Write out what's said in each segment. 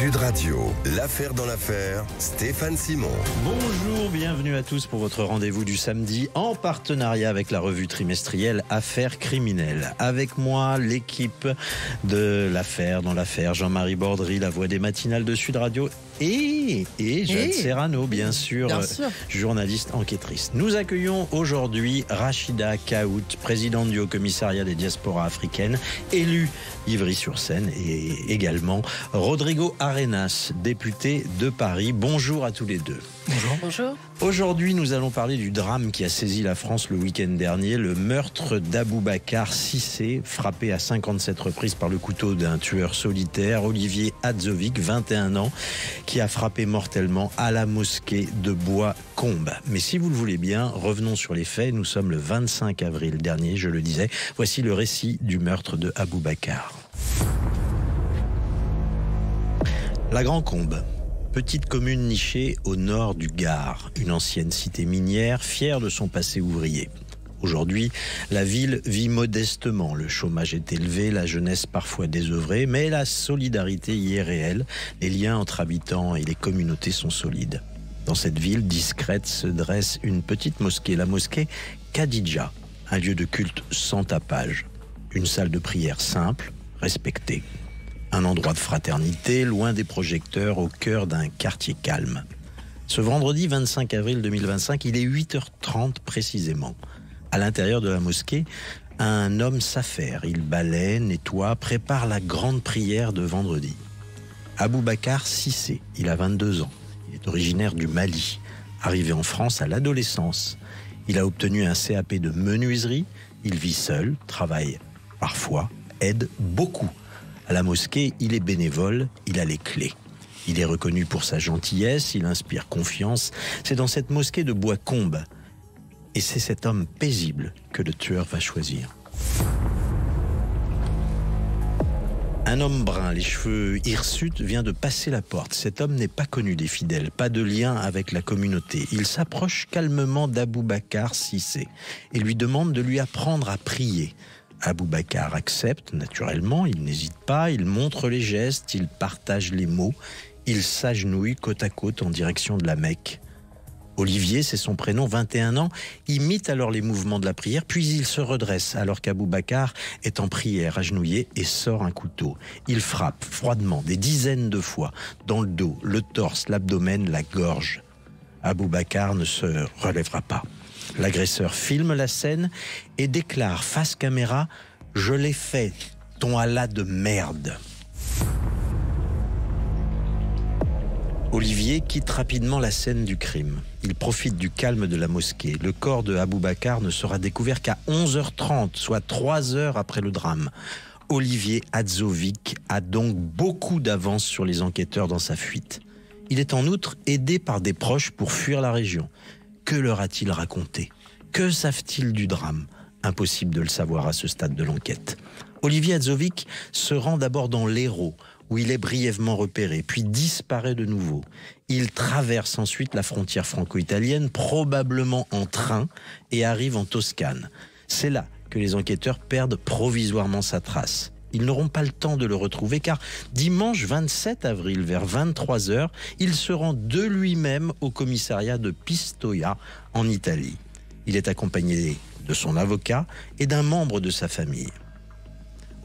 Sud Radio, l'affaire dans l'affaire, Stéphane Simon. Bonjour, bienvenue à tous pour votre rendez-vous du samedi en partenariat avec la revue trimestrielle Affaires criminelles. Avec moi, l'équipe de l'affaire dans l'affaire, Jean-Marie Bordry, la voix des matinales de Sud Radio et Jade Serrano, bien sûr, journaliste enquêtrice. Nous accueillons aujourd'hui Rachida Kaout, présidente du Haut-Commissariat des diasporas africaines, élue Ivry-sur-Seine, et également Rodrigo Arenas, député de Paris. Bonjour à tous les deux. Bonjour. Bonjour. Aujourd'hui, nous allons parler du drame qui a saisi la France le week-end dernier, le meurtre d'Aboubacar Cissé, frappé à 57 reprises par le couteau d'un tueur solitaire, Olivier Hadzovic, 21 ans, qui a frappé mortellement à la mosquée de Bois-Cambes. Mais si vous le voulez bien, revenons sur les faits. Nous sommes le 25 avril dernier, je le disais. Voici le récit du meurtre de Aboubacar. La Grand-Combe. Petite commune nichée au nord du Gard, une ancienne cité minière fière de son passé ouvrier. Aujourd'hui, la ville vit modestement, le chômage est élevé, la jeunesse parfois désœuvrée, mais la solidarité y est réelle, les liens entre habitants et les communautés sont solides. Dans cette ville discrète se dresse une petite mosquée, la mosquée Khadija, un lieu de culte sans tapage, une salle de prière simple, respectée. Un endroit de fraternité, loin des projecteurs, au cœur d'un quartier calme. Ce vendredi 25 avril 2025, il est 8h30 précisément. À l'intérieur de la mosquée, un homme s'affaire. Il balaie, nettoie, prépare la grande prière de vendredi. Aboubacar Cissé, il a 22 ans. Il est originaire du Mali. Arrivé en France à l'adolescence. Il a obtenu un CAP de menuiserie. Il vit seul, travaille parfois, aide beaucoup. À la mosquée, il est bénévole, il a les clés. Il est reconnu pour sa gentillesse, il inspire confiance. C'est dans cette mosquée de Bois-Cambes. Et c'est cet homme paisible que le tueur va choisir. Un homme brun, les cheveux hirsutes, vient de passer la porte. Cet homme n'est pas connu des fidèles, pas de lien avec la communauté. Il s'approche calmement d'Aboubacar Cissé et lui demande de lui apprendre à prier. Aboubacar accepte, naturellement, il n'hésite pas, il montre les gestes, il partage les mots, il s'agenouille côte à côte en direction de la Mecque. Olivier, c'est son prénom, 21 ans, imite alors les mouvements de la prière, puis il se redresse alors qu'Aboubacar est en prière, agenouillé, et sort un couteau. Il frappe froidement des dizaines de fois, dans le dos, le torse, l'abdomen, la gorge. Aboubacar ne se relèvera pas. L'agresseur filme la scène et déclare face caméra « Je l'ai fait, ton Allah de merde ». Olivier quitte rapidement la scène du crime. Il profite du calme de la mosquée. Le corps de Aboubacar ne sera découvert qu'à 11h30, soit 3 heures après le drame. Olivier Hadzovic a donc beaucoup d'avance sur les enquêteurs dans sa fuite. Il est en outre aidé par des proches pour fuir la région. Que leur a-t-il raconté? Que savent-ils du drame? Impossible de le savoir à ce stade de l'enquête. Olivier Hadzovic se rend d'abord dans l'Hérault, où il est brièvement repéré, puis disparaît de nouveau. Il traverse ensuite la frontière franco-italienne, probablement en train, et arrive en Toscane. C'est là que les enquêteurs perdent provisoirement sa trace. Ils n'auront pas le temps de le retrouver car dimanche 27 avril vers 23h, il se rend de lui-même au commissariat de Pistoia en Italie. Il est accompagné de son avocat et d'un membre de sa famille.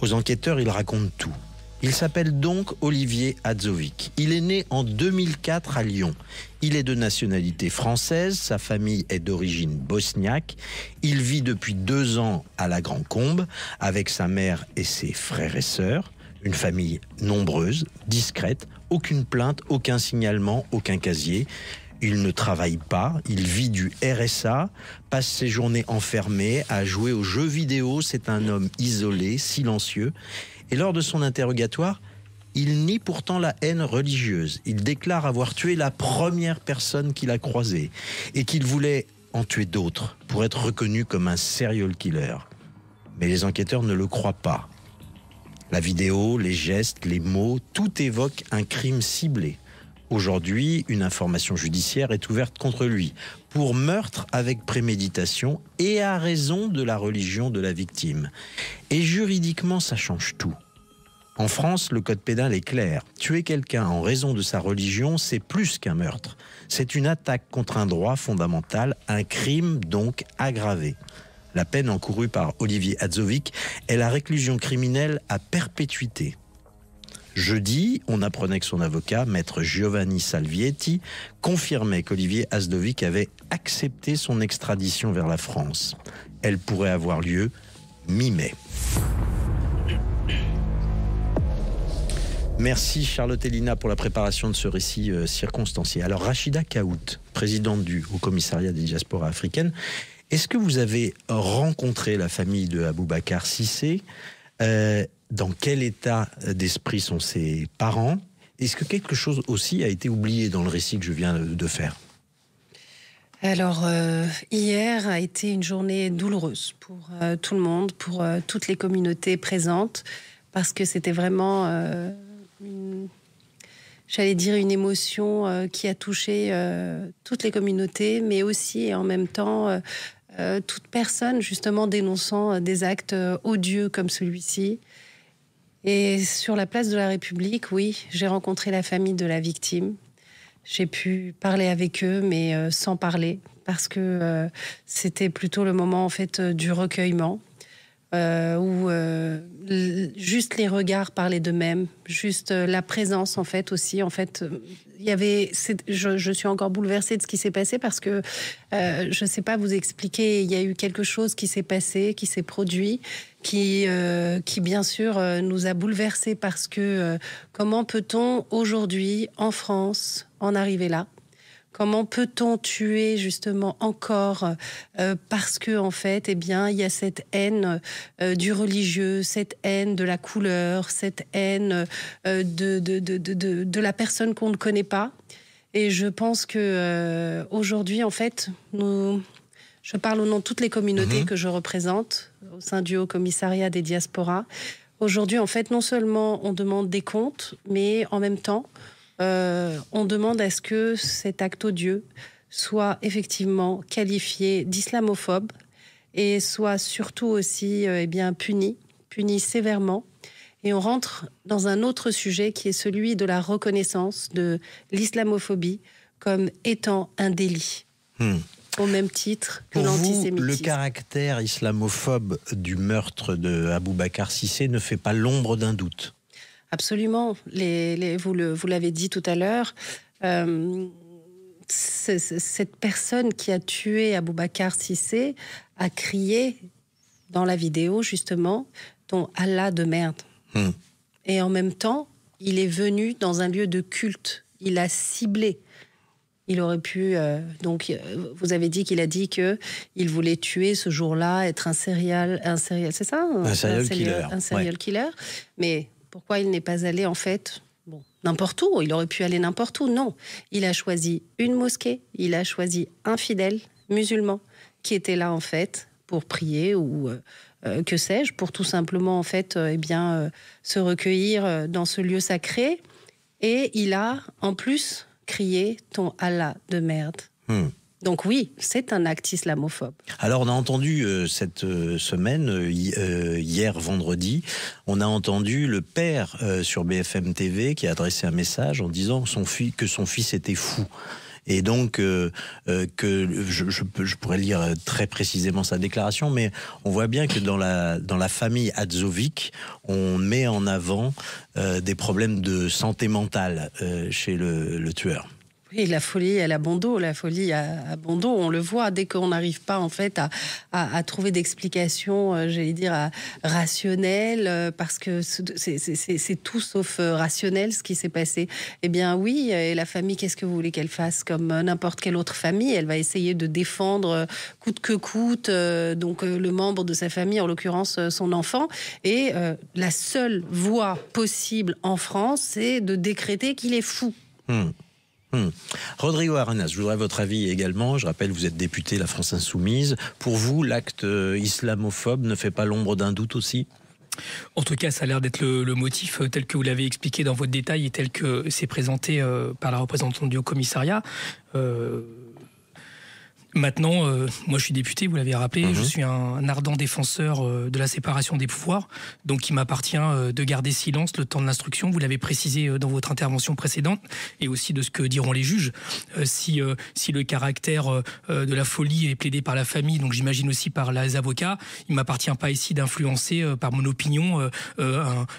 Aux enquêteurs, il raconte tout. Il s'appelle donc Olivier Hadzovic. Il est né en 2004 à Lyon. Il est de nationalité française, sa famille est d'origine bosniaque. Il vit depuis 2 ans à la Grand-Combe avec sa mère et ses frères et sœurs. Une famille nombreuse, discrète, aucune plainte, aucun signalement, aucun casier. Il ne travaille pas, il vit du RSA, passe ses journées enfermé à jouer aux jeux vidéo. C'est un homme isolé, silencieux. Et lors de son interrogatoire, il nie pourtant la haine religieuse. Il déclare avoir tué la première personne qu'il a croisée et qu'il voulait en tuer d'autres pour être reconnu comme un serial killer. Mais les enquêteurs ne le croient pas. La vidéo, les gestes, les mots, tout évoque un crime ciblé. Aujourd'hui, une information judiciaire est ouverte contre lui pour meurtre avec préméditation et à raison de la religion de la victime. Et juridiquement, ça change tout. En France, le code pénal est clair. Tuer quelqu'un en raison de sa religion, c'est plus qu'un meurtre. C'est une attaque contre un droit fondamental, un crime donc aggravé. La peine encourue par Olivier Hadzovic est la réclusion criminelle à perpétuité. Jeudi, on apprenait que son avocat, maître Giovanni Salvietti, confirmait qu'Olivier Hadzovic avait accepté son extradition vers la France. Elle pourrait avoir lieu mi-mai. Merci Charlotte et Lina pour la préparation de ce récit circonstancié. Alors Rachida Kaout, présidente du Haut Commissariat des diasporas africaines, est-ce que vous avez rencontré la famille de Aboubacar Cissé ? Dans quel état d'esprit sont ses parents ? Est-ce que quelque chose aussi a été oublié dans le récit que je viens de faire ? Alors, hier a été une journée douloureuse pour tout le monde, pour toutes les communautés présentes, parce que c'était vraiment... j'allais dire une émotion qui a touché toutes les communautés, mais aussi et en même temps toute personne justement dénonçant des actes odieux comme celui-ci. Et sur la place de la République, oui, j'ai rencontré la famille de la victime. J'ai pu parler avec eux, mais sans parler, parce que c'était plutôt le moment en fait du recueillement. Où juste les regards parlaient d'eux-mêmes, juste la présence en fait aussi. En fait, il y avait. Je suis encore bouleversée de ce qui s'est passé parce que je ne sais pas vous expliquer. Il y a eu quelque chose qui s'est passé, qui s'est produit, qui bien sûr nous a bouleversés parce que comment peut-on aujourd'hui en France en arriver là ? Comment peut-on tuer justement encore parce que en fait, eh bien, il y a cette haine du religieux, cette haine de la couleur, cette haine de la personne qu'on ne connaît pas. Et je pense que aujourd'hui, en fait, je parle au nom de toutes les communautés que je représente au sein du Haut Commissariat des diasporas. Aujourd'hui, en fait, non seulement on demande des comptes, mais en même temps, on demande à ce que cet acte odieux soit effectivement qualifié d'islamophobe et soit surtout aussi puni sévèrement. Et on rentre dans un autre sujet qui est celui de la reconnaissance de l'islamophobie comme étant un délit. Au même titre que l'antisémitisme. Pour vous, le caractère islamophobe du meurtre de Aboubacar Cissé ne fait pas l'ombre d'un doute ? Absolument. Vous l'avez dit tout à l'heure, cette personne qui a tué Aboubacar Cissé a crié dans la vidéo, justement, ton Allah de merde. Et en même temps, il est venu dans un lieu de culte. Il a ciblé. Il aurait pu... vous avez dit qu'il a dit qu'il voulait tuer ce jour-là, être un serial c'est ça ? Un serial killer. Un serial killer. Mais... pourquoi il n'est pas allé, en fait, n'importe où ? Il aurait pu aller n'importe où. Non, il a choisi une mosquée, il a choisi un fidèle musulman qui était là, en fait, pour prier ou que sais-je, pour tout simplement, en fait, se recueillir dans ce lieu sacré. Et il a, en plus, crié « ton Allah de merde ». Donc oui, c'est un acte islamophobe. Alors on a entendu cette semaine, hier vendredi, on a entendu le père sur BFM TV qui a adressé un message en disant que son fils était fou. Et donc, que je pourrais lire très précisément sa déclaration, mais on voit bien que dans la famille Hadzovic, on met en avant des problèmes de santé mentale chez le tueur. Oui, la folie à bon dos, on le voit dès qu'on n'arrive pas en fait à trouver d'explications, rationnelles, parce que c'est tout sauf rationnel ce qui s'est passé. Eh bien oui, et la famille, qu'est-ce que vous voulez qu'elle fasse ? Comme n'importe quelle autre famille, elle va essayer de défendre coûte que coûte le membre de sa famille, en l'occurrence son enfant. Et la seule voie possible en France, c'est de décréter qu'il est fou. Rodrigo Arenas, je voudrais votre avis également. Je rappelle, vous êtes député La France Insoumise. Pour vous, l'acte islamophobe ne fait pas l'ombre d'un doute aussi ? En tout cas, ça a l'air d'être le motif tel que vous l'avez expliqué dans votre détail et tel que c'est présenté par la représentante du Haut Commissariat. Maintenant, moi je suis député, vous l'avez rappelé, je suis un ardent défenseur de la séparation des pouvoirs, donc il m'appartient de garder silence le temps de l'instruction, vous l'avez précisé dans votre intervention précédente, et aussi de ce que diront les juges. Si le caractère de la folie est plaidé par la famille, donc j'imagine aussi par les avocats, il ne m'appartient pas ici d'influencer par mon opinion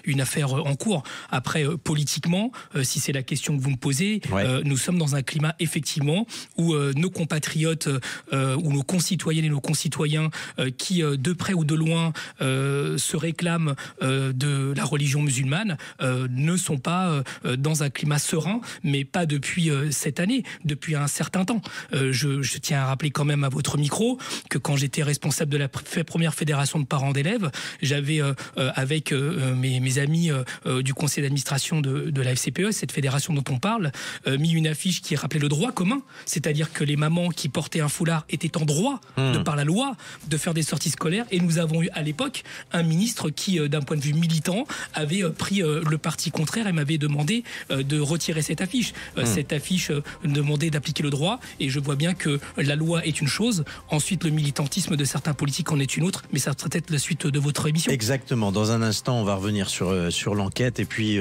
une affaire en cours. Après, politiquement, si c'est la question que vous me posez, nous sommes dans un climat effectivement où nos compatriotes ou nos concitoyennes et nos concitoyens qui, de près ou de loin, se réclament de la religion musulmane, ne sont pas dans un climat serein, mais pas depuis cette année, depuis un certain temps. Je tiens à rappeler quand même à votre micro que quand j'étais responsable de la première fédération de parents d'élèves, j'avais avec mes amis du conseil d'administration de la FCPE, cette fédération dont on parle, mis une affiche qui rappelait le droit commun, c'est-à-dire que les mamans qui portaient un foulard étaient en droit, de par la loi, de faire des sorties scolaires, et nous avons eu à l'époque un ministre qui, d'un point de vue militant, avait pris le parti contraire et m'avait demandé de retirer cette affiche. Cette affiche demandait d'appliquer le droit, et je vois bien que la loi est une chose, ensuite le militantisme de certains politiques en est une autre, mais ça sera peut-être la suite de votre émission. Exactement, dans un instant on va revenir sur l'enquête, et puis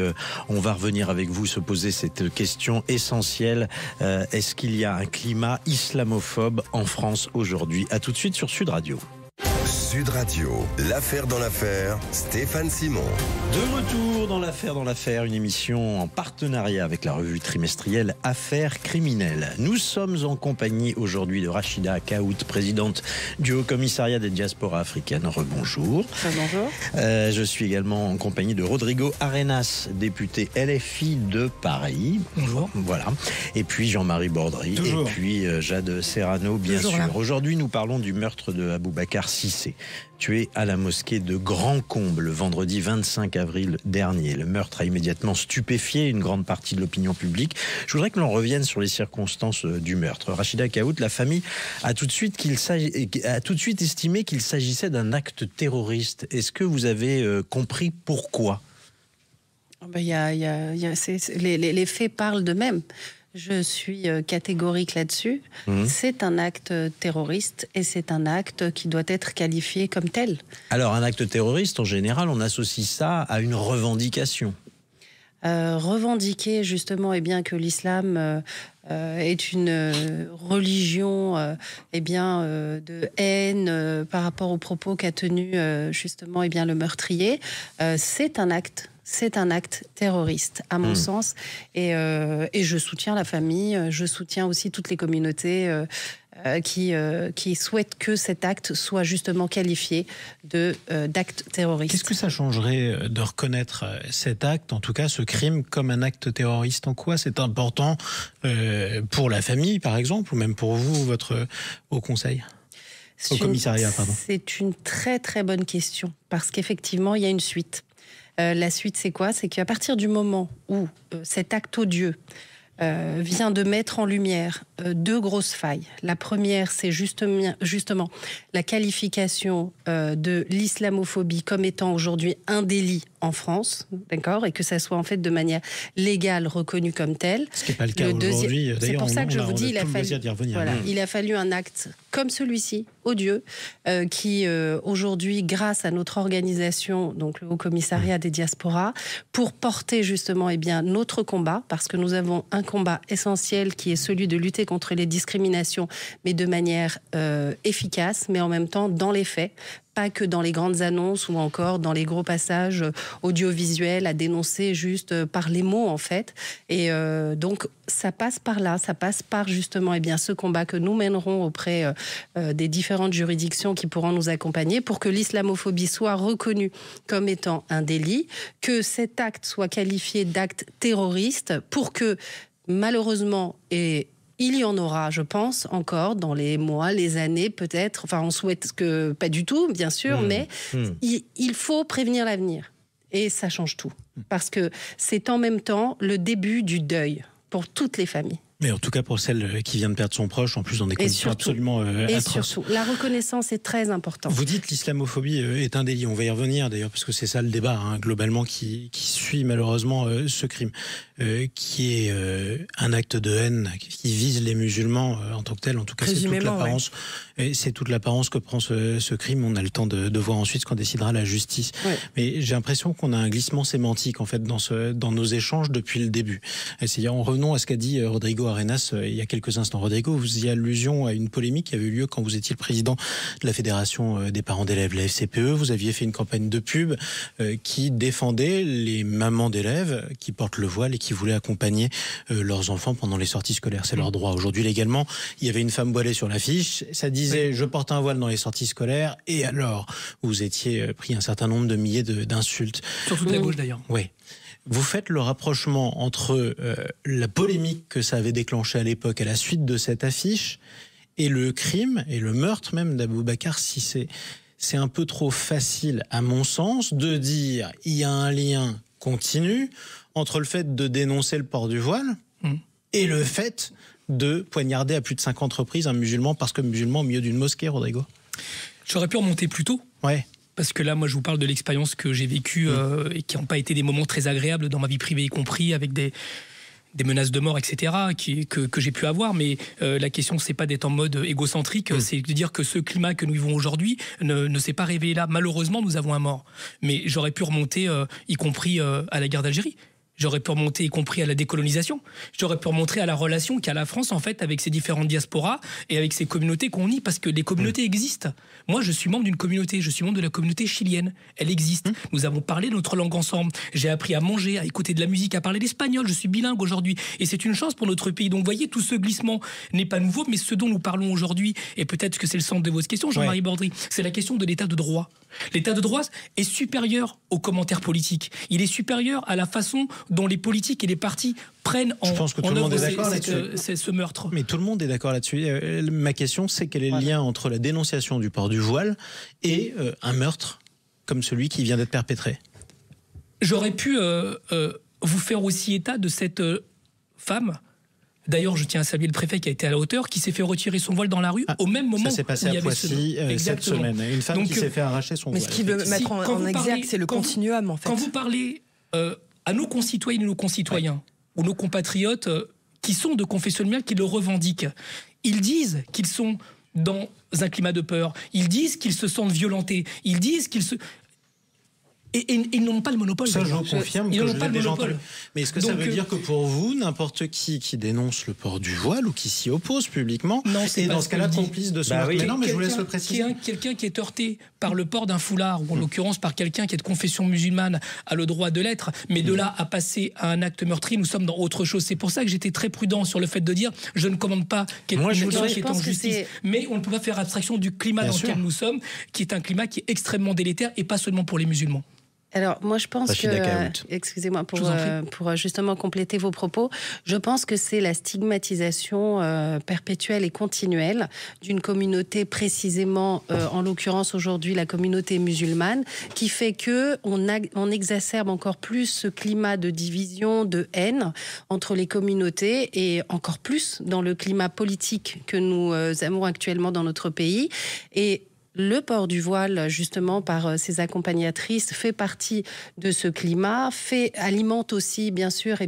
on va revenir avec vous se poser cette question essentielle, est-ce qu'il y a un climat islamophobe en France aujourd'hui? À tout de suite sur Sud Radio. Sud Radio, l'affaire dans l'affaire, Stéphane Simon. De retour dans l'affaire, une émission en partenariat avec la revue trimestrielle Affaires criminelles. Nous sommes en compagnie aujourd'hui de Rachida Kaout, présidente du Haut Commissariat des diasporas africaines. Rebonjour. Bonjour. Je suis également en compagnie de Rodrigo Arenas, député LFI de Paris. Bonjour. Voilà. Et puis Jean-Marie Bordry. Toujours. Et puis Jade Serrano, bien Toujours sûr. là. Aujourd'hui, nous parlons du meurtre de Aboubacar Cissé, tué à la mosquée de Grand Combe le vendredi 25 avril dernier. Le meurtre a immédiatement stupéfié une grande partie de l'opinion publique. Je voudrais que l'on revienne sur les circonstances du meurtre. Rachida Kaout, la famille a tout de suite estimé qu'il s'agissait d'un acte terroriste. Est-ce que vous avez compris pourquoi ? Les faits parlent d'eux-mêmes. Je suis catégorique là-dessus. C'est un acte terroriste et c'est un acte qui doit être qualifié comme tel. Alors, un acte terroriste, en général, on associe ça à une revendication. Revendiquer justement que l'islam est une religion de haine par rapport aux propos qu'a tenu justement le meurtrier, c'est un acte. C'est un acte terroriste, à mon sens. Et je soutiens la famille, je soutiens aussi toutes les communautés qui souhaitent que cet acte soit justement qualifié d'acte terroriste. Qu'est-ce que ça changerait de reconnaître cet acte, en tout cas ce crime, comme un acte terroriste? En quoi c'est important pour la famille, par exemple, ou même pour vous, votre Haut Conseil? Au commissariat, pardon. C'est une très très bonne question, parce qu'effectivement, il y a une suite. La suite, c'est quoi? C'est qu'à partir du moment où cet acte odieux vient de mettre en lumière deux grosses failles. La première, c'est justement la qualification de l'islamophobie comme étant aujourd'hui un délit en France, d'accord, et que ça soit en fait de manière légale reconnue comme telle. Ce qui n'est pas le cas aujourd'hui. C'est pour ça que je vous dis, il a fallu un acte comme celui-ci, odieux, qui aujourd'hui, grâce à notre organisation, donc le Haut Commissariat des diasporas, pour porter justement notre combat, parce que nous avons un combat essentiel qui est celui de lutter contre les discriminations, mais de manière efficace, mais en même temps dans les faits, pas que dans les grandes annonces ou encore dans les gros passages audiovisuels à dénoncer juste par les mots en fait. Et donc ça passe par là, ça passe par justement ce combat que nous mènerons auprès des différentes juridictions qui pourront nous accompagner pour que l'islamophobie soit reconnue comme étant un délit, que cet acte soit qualifié d'acte terroriste, pour que malheureusement il y en aura, je pense, encore dans les mois, les années, peut-être. Enfin, on souhaite que pas du tout, bien sûr, mais il faut prévenir l'avenir. Et ça change tout. Parce que c'est en même temps le début du deuil pour toutes les familles. Mais en tout cas, pour celle qui vient de perdre son proche, en plus dans des conditions absolument et atroces. surtout, la reconnaissance est très importante. Vous dites l'islamophobie est un délit. On va y revenir d'ailleurs, parce que c'est ça le débat, globalement, qui suit malheureusement ce crime, qui est un acte de haine qui vise les musulmans en tant que tel. En tout cas, c'est toute l'apparence. Ouais. C'est toute l'apparence que prend ce crime. On a le temps de voir ensuite ce qu'en décidera la justice. Ouais. Mais j'ai l'impression qu'on a un glissement sémantique en fait dans nos échanges depuis le début. C'est-à-dire, en revenant à ce qu'a dit Rodrigo Arenas il y a quelques instants. Rodrigo, vous faisiez allusion à une polémique qui avait eu lieu quand vous étiez le président de la Fédération des parents d'élèves, la FCPE. Vous aviez fait une campagne de pub qui défendait les mamans d'élèves qui portent le voile et qui voulaient accompagner leurs enfants pendant les sorties scolaires. C'est leur droit. Aujourd'hui, légalement, il y avait une femme voilée sur l'affiche. Ça disait « Je porte un voile dans les sorties scolaires ». Et alors, vous étiez pris un certain nombre de milliers d'insultes. Sur toute la gauche, d'ailleurs. Oui. Vous faites le rapprochement entre la polémique que ça avait déclenché à l'époque à la suite de cette affiche et le crime et le meurtre même d'Aboubacar Cissé. C'est un peu trop facile, à mon sens, de dire il y a un lien continu entre le fait de dénoncer le port du voile et le fait de poignarder à plus de 50 reprises un musulman parce que musulman au milieu d'une mosquée, Rodrigo. J'aurais pu remonter plus tôt. Ouais. Parce que là, moi, je vous parle de l'expérience que j'ai vécue et qui n'ont pas été des moments très agréables dans ma vie privée, y compris avec des menaces de mort, etc., que j'ai pu avoir. Mais la question, c'est pas d'être en mode égocentrique, c'est de dire que ce climat que nous vivons aujourd'hui ne s'est pas révélé là. Malheureusement, nous avons un mort. Mais j'aurais pu remonter, y compris à la guerre d'Algérie. J'aurais pu remonter, y compris à la décolonisation. J'aurais pu remonter à la relation qu'a la France, en fait, avec ses différentes diasporas et avec ses communautés qu'on nie, parce que les communautés existent. Moi, je suis membre d'une communauté. Je suis membre de la communauté chilienne. Elle existe. Nous avons parlé notre langue ensemble. J'ai appris à manger, à écouter de la musique, à parler l'espagnol. Je suis bilingue aujourd'hui. Et c'est une chance pour notre pays. Donc, vous voyez, tout ce glissement n'est pas nouveau, mais ce dont nous parlons aujourd'hui, et peut-être que c'est le centre de votre question, Jean-Marie Bordry, c'est la question de l'état de droit. L'état de droit est supérieur aux commentaires politiques. Il est supérieur à la façon dont les politiques et les partis prennent en œuvre ce meurtre. Mais tout le monde est d'accord là-dessus. Ma question, c'est quel est le lien entre la dénonciation du port du voile et un meurtre comme celui qui vient d'être perpétré? J'aurais pu vous faire aussi état de cette femme. D'ailleurs, je tiens à saluer le préfet qui a été à la hauteur, qui s'est fait retirer son voile dans la rue au même moment. Ça s'est passé à Poissy cette semaine. Une femme qui s'est fait arracher son voile. Mais ce qui veut mettre en exergue, c'est le continuum, en fait. Quand vous parlez à nos concitoyennes et nos concitoyens, ou nos compatriotes qui sont de confession musulmane, qui le revendiquent, ils disent qu'ils sont dans un climat de peur, ils disent qu'ils se sentent violentés, ils disent qu'ils se... Et ils n'ont pas le monopole. Ça, je confirme que je l'ai déjà entendu. Mais est-ce que ça veut dire que pour vous, n'importe qui dénonce le port du voile ou qui s'y oppose publiquement est dans ce cas-là complice de ce meurtre? Mais non, mais je vous laisse le préciser. Quelqu'un qui est heurté par le port d'un foulard, ou en l'occurrence par quelqu'un qui est de confession musulmane, a le droit de l'être, mais de là à passer à un acte meurtrier, nous sommes dans autre chose. C'est pour ça que j'étais très prudent sur le fait de dire je ne commande pas quelqu'un qui est en justice. Mais on ne peut pas faire abstraction du climat dans lequel nous sommes, qui est un climat qui est extrêmement délétère, et pas seulement pour les musulmans. Alors, moi, je pense que... Excusez-moi, pour justement compléter vos propos, je pense que c'est la stigmatisation perpétuelle et continuelle d'une communauté, précisément, en l'occurrence aujourd'hui, la communauté musulmane, qui fait qu'on exacerbe encore plus ce climat de division, de haine entre les communautés, et encore plus dans le climat politique que nous avons actuellement dans notre pays. Et le port du voile, justement, par ses accompagnatrices, fait partie de ce climat, alimente aussi, bien sûr,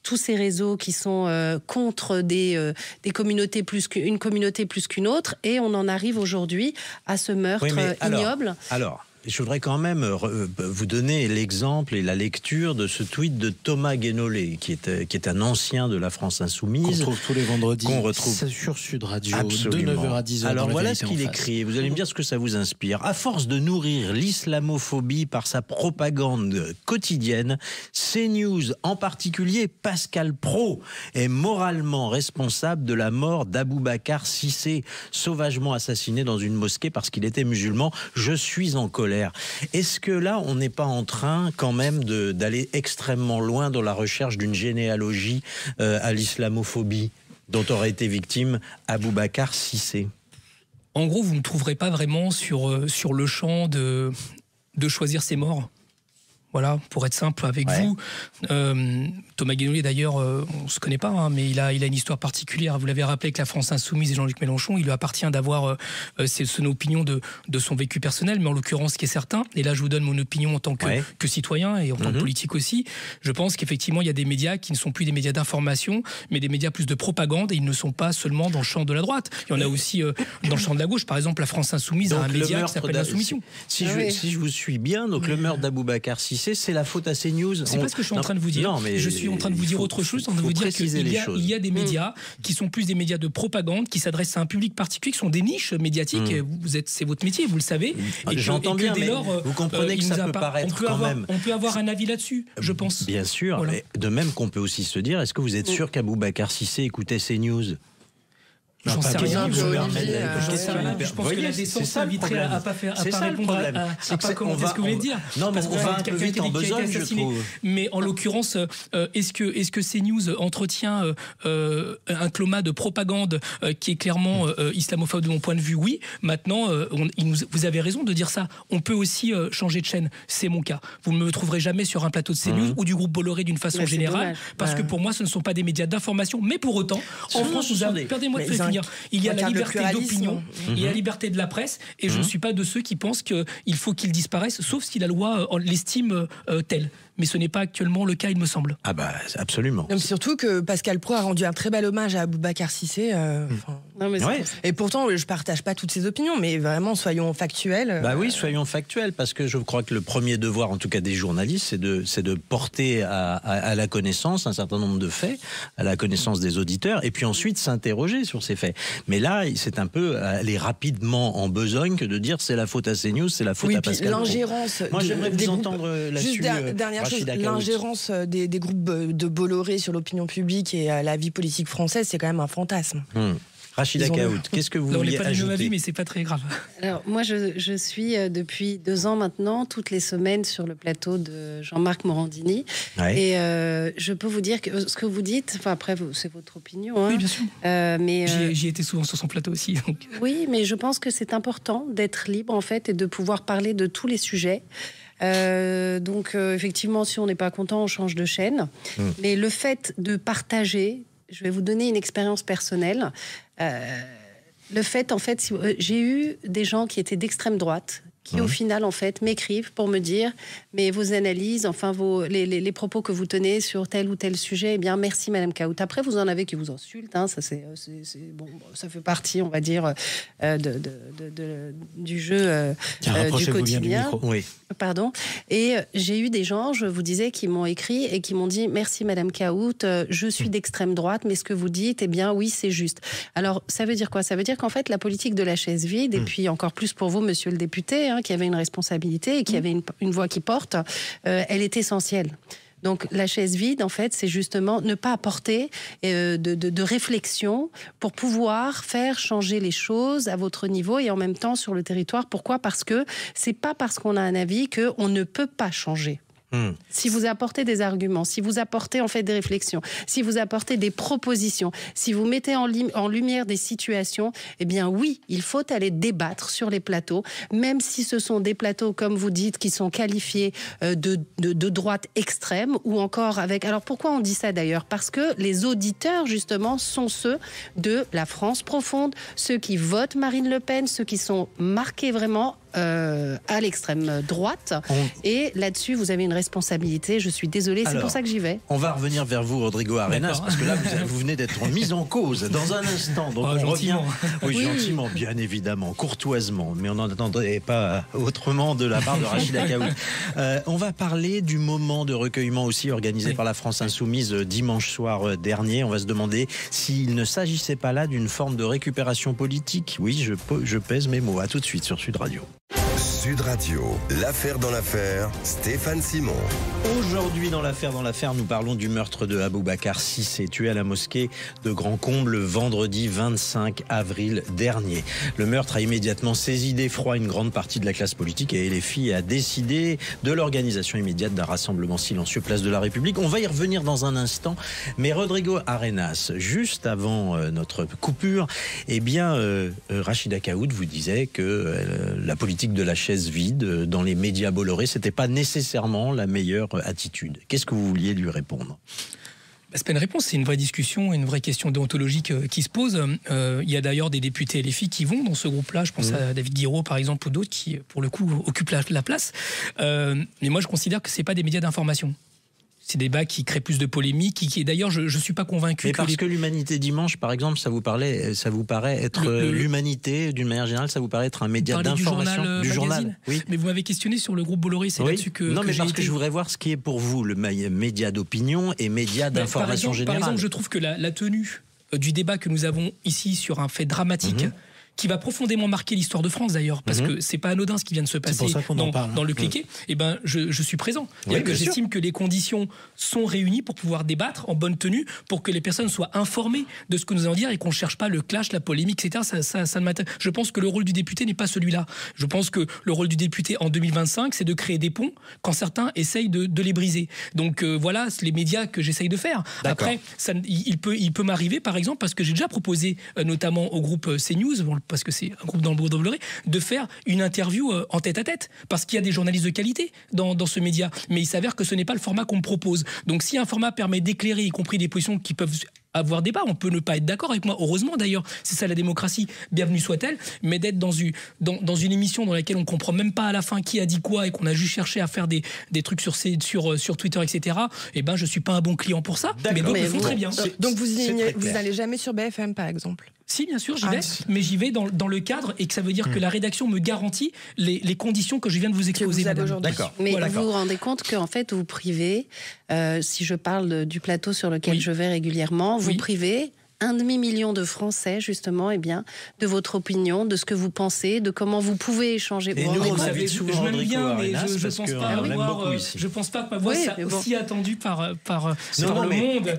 tous ces réseaux qui sont contre des communautés une communauté plus qu'une autre, et on en arrive aujourd'hui à ce meurtre ignoble. Alors, je voudrais quand même vous donner l'exemple et la lecture de ce tweet de Thomas Guénolé, qui est un ancien de la France Insoumise. Qu'on retrouve tous les vendredis. Qu'on retrouve sur Sud Radio, absolument. de 9h à 10h. Alors voilà ce qu'il écrit. Vous allez me dire ce que ça vous inspire. À force de nourrir l'islamophobie par sa propagande quotidienne, CNews, en particulier Pascal Praud, est moralement responsable de la mort d'Aboubacar Cissé, sauvagement assassiné dans une mosquée parce qu'il était musulman. Je suis en colère. Est-ce que là, on n'est pas en train quand même d'aller extrêmement loin dans la recherche d'une généalogie à l'islamophobie dont aurait été victime Aboubacar Cissé? En gros, vous ne trouverez pas vraiment sur le champ de choisir ses morts. Voilà, pour être simple avec vous, Thomas Guénolé d'ailleurs, on se connaît pas, hein, mais il a une histoire particulière. Vous l'avez rappelé avec la France Insoumise et Jean-Luc Mélenchon, il lui appartient d'avoir son opinion de son vécu personnel, mais en l'occurrence, ce qui est certain, et là je vous donne mon opinion en tant que citoyen et en tant que politique aussi, je pense qu'effectivement il y a des médias qui ne sont plus des médias d'information, mais des médias plus de propagande, et ils ne sont pas seulement dans le champ de la droite. Il y en a aussi dans le champ de la gauche. Par exemple, la France Insoumise a un média qui s'appelle L'Insoumission. Si je vous suis bien, donc le meurtre d'Aboubacar Cissé, c'est la faute à CNews. C'est pas ce que je suis en train de vous dire. Non, mais je suis en train de vous dire autre chose, en train de vous dire qu'il y a des médias qui sont plus des médias de propagande, qui s'adressent à un public particulier, qui sont des niches médiatiques. C'est votre métier, vous le savez. J'entends bien, mais vous comprenez que ça peut paraître quand même. On peut avoir un avis là-dessus, je pense. Bien sûr, mais de même qu'on peut aussi se dire, est-ce que vous êtes sûr qu'Aboubacar Cissé écoutait CNews ? J'en sais rien. Je pense que la décence s'inviterait à pas répondre à pas commenter ce que vous voulez dire. Non, mais on va un peu vite en besogne, je trouve. Mais en l'occurrence, est-ce que CNews entretient un climat de propagande qui est clairement islamophobe de mon point de vue? Oui. Maintenant, vous avez raison de dire ça. On peut aussi changer de chaîne. C'est mon cas. Vous ne me trouverez jamais sur un plateau de CNews ou du groupe Bolloré d'une façon générale, parce que pour moi, ce ne sont pas des médias d'information. Mais pour autant, en France, perdez-moi de finir. Il y a la liberté d'opinion, il y a la liberté de la presse, et je ne suis pas de ceux qui pensent qu'il faut qu'ils disparaissent, sauf si la loi l'estime telle. Mais ce n'est pas actuellement le cas, il me semble. Ah bah absolument. Non, surtout que Pascal Praud a rendu un très bel hommage à Aboubacar Cissé. Et pourtant, je partage pas toutes ses opinions, mais vraiment, soyons factuels. Bah oui, soyons factuels, parce que je crois que le premier devoir, en tout cas des journalistes, c'est de porter à la connaissance un certain nombre de faits, à la connaissance des auditeurs, et puis ensuite s'interroger sur ces faits. Mais là, c'est un peu aller rapidement en besogne que de dire c'est la faute à CNews, c'est la faute à Pascal Praud. L'ingérence. Moi, j'aimerais vous entendre là-dessus. Dernière chose, l'ingérence des groupes de Bolloré sur l'opinion publique et la vie politique française, c'est quand même un fantasme. Rachida Kaout, qu'est-ce que vous vouliez ajouter? On n'est pas du même avis, mais c'est pas très grave. Alors, moi, je suis depuis 2 ans maintenant, toutes les semaines sur le plateau de Jean-Marc Morandini. Et je peux vous dire que ce que vous dites, enfin après, c'est votre opinion. Hein, oui, bien sûr. Mais j'y étais souvent sur son plateau aussi. Donc. Oui, mais je pense que c'est important d'être libre, en fait, et de pouvoir parler de tous les sujets. Donc, effectivement, si on n'est pas content, on change de chaîne. Mais le fait de partager, je vais vous donner une expérience personnelle. Le fait, en fait, j'ai eu des gens qui étaient d'extrême droite, qui au final, en fait, m'écrivent pour me dire mais vos analyses, enfin les propos que vous tenez sur tel ou tel sujet, eh bien merci Madame Kaout. Après, vous en avez qui vous insultent, hein, ça c'est bon, ça fait partie, on va dire, du jeu du quotidien. Oui. Pardon. Et j'ai eu des gens, je vous disais, qui m'ont écrit et qui m'ont dit merci Madame Kaout, je suis d'extrême droite, mais ce que vous dites, eh bien oui, c'est juste. Alors, ça veut dire quoi? Ça veut dire qu'en fait, la politique de la chaise vide, et puis encore plus pour vous, Monsieur le député, qui avait une responsabilité et qui avait une voix qui porte, elle est essentielle. Donc la chaise vide, en fait, c'est justement ne pas apporter de réflexion pour pouvoir faire changer les choses à votre niveau et en même temps sur le territoire. Pourquoi? Parce que c'est pas parce qu'on a un avis qu'on ne peut pas changer. Si vous apportez des arguments, si vous apportez en fait des réflexions, si vous apportez des propositions, si vous mettez en lumière des situations, eh bien oui, il faut aller débattre sur les plateaux, même si ce sont des plateaux, comme vous dites, qui sont qualifiés de droite extrême ou encore avec... Alors pourquoi on dit ça d'ailleurs? Parce que les auditeurs justement sont ceux de la France profonde, ceux qui votent Marine Le Pen, ceux qui sont marqués vraiment à l'extrême droite. Et là-dessus, vous avez une responsabilité. Je suis désolée, c'est pour ça que j'y vais. On va revenir vers vous, Rodrigo Arenas, parce que là, vous venez d'être mise en cause dans un instant. Donc on revient. Oui, gentiment, bien évidemment, courtoisement, mais on n'en attendrait pas autrement de la part de Rachida Kaout. On va parler du moment de recueillement aussi organisé par la France Insoumise dimanche soir dernier. On va se demander s'il ne s'agissait pas là d'une forme de récupération politique. Oui, je pèse mes mots. À tout de suite sur Sud Radio. Sud Radio, l'affaire dans l'affaire, Stéphane Simon. Aujourd'hui dans l'affaire, nous parlons du meurtre de Aboubacar Cissé, tué à la mosquée de Grand Comble le vendredi 25 avril dernier. Le meurtre a immédiatement saisi d'effroi une grande partie de la classe politique et LFI a décidé de l'organisation immédiate d'un rassemblement silencieux place de la République. On va y revenir dans un instant, mais Rodrigo Arenas, juste avant notre coupure, eh bien, Rachida Kaout vous disait que la politique de la chaise chaises vides dans les médias Bolloré. C'était pas nécessairement la meilleure attitude. Qu'est-ce que vous vouliez lui répondre ? C'est pas une réponse, c'est une vraie discussion, une vraie question déontologique qui se pose. Il y a d'ailleurs des députés LFI qui vont dans ce groupe-là. Je pense à David Guiraud, par exemple, ou d'autres qui, pour le coup, occupent la place. Mais moi, je considère que c'est pas des médias d'information. C'est des débats qui créent plus de polémiques. Et d'ailleurs, je ne suis pas convaincu. Mais parce que l'Humanité Dimanche, par exemple, ça vous paraît être l'Humanité, d'une manière générale, ça vous paraît être un média d'information du journal. Oui. Mais vous m'avez questionné sur le groupe Bolloré, c'est là-dessus que. Non, mais parce que je voudrais voir ce qui est pour vous le média d'opinion et média d'information générale. Par exemple, je trouve que la tenue du débat que nous avons ici sur un fait dramatique. Qui va profondément marquer l'histoire de France d'ailleurs, parce que c'est pas anodin ce qui vient de se passer dans le cliquet. Et ben, je suis présent. J'estime que les conditions sont réunies pour pouvoir débattre en bonne tenue, pour que les personnes soient informées de ce que nous allons dire et qu'on ne cherche pas le clash, la polémique, etc. Ça ne m'intéresse. Je pense que le rôle du député n'est pas celui-là. Je pense que le rôle du député en 2025, c'est de créer des ponts quand certains essayent de les briser. Donc voilà, c'est les médias que j'essaye de faire. Après, il peut m'arriver, par exemple, parce que j'ai déjà proposé, notamment au groupe CNews, parce que c'est un groupe dans le groupe Bolloré, de faire une interview en tête-à-tête, parce qu'il y a des journalistes de qualité dans ce média, mais il s'avère que ce n'est pas le format qu'on me propose. Donc si un format permet d'éclairer, y compris des positions qui peuvent avoir débat, on peut ne pas être d'accord avec moi, heureusement d'ailleurs, c'est ça la démocratie, bienvenue soit-elle, mais d'être dans une émission dans laquelle on comprend même pas à la fin qui a dit quoi et qu'on a juste cherché à faire des trucs sur Twitter, etc., et ben je suis pas un bon client pour ça, mais d'autres le font très bien. Donc vous n'allez jamais sur BFM par exemple? Si, bien sûr, j'y vais, mais j'y vais dans le cadre, et que ça veut dire que la rédaction me garantit les conditions que je viens de vous exposer, madame. D'accord. Mais vous vous rendez compte qu'en fait, vous privez, si je parle du plateau sur lequel je vais régulièrement, vous privez 1,5 million de Français, justement, de votre opinion, de ce que vous pensez, de comment vous pouvez échanger. Et nous, on invite souvent Rodrigo Arenas, je pense pas que ma voix soit aussi attendue par le monde.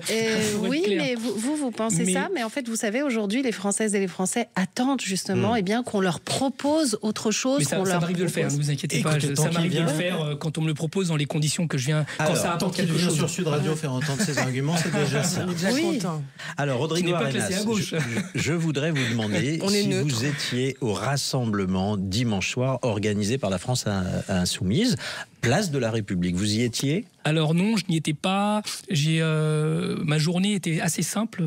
Oui, mais vous pensez ça, mais en fait, vous savez, aujourd'hui, les Françaises et les Français attendent justement qu'on leur propose autre chose. Mais ça m'arrive de le faire, ne vous inquiétez pas. Ça m'arrive de le faire quand on me le propose dans les conditions que je viens. Quand ça apporte quelque chose sur Sud Radio, faire entendre ses arguments, c'est déjà ça. Oui. Alors, Rodrigo Arenas, je voudrais vous demander si vous étiez au rassemblement dimanche soir organisé par la France Insoumise, place de la République. Vous y étiez ? Alors non, je n'y étais pas. Ma journée était assez simple.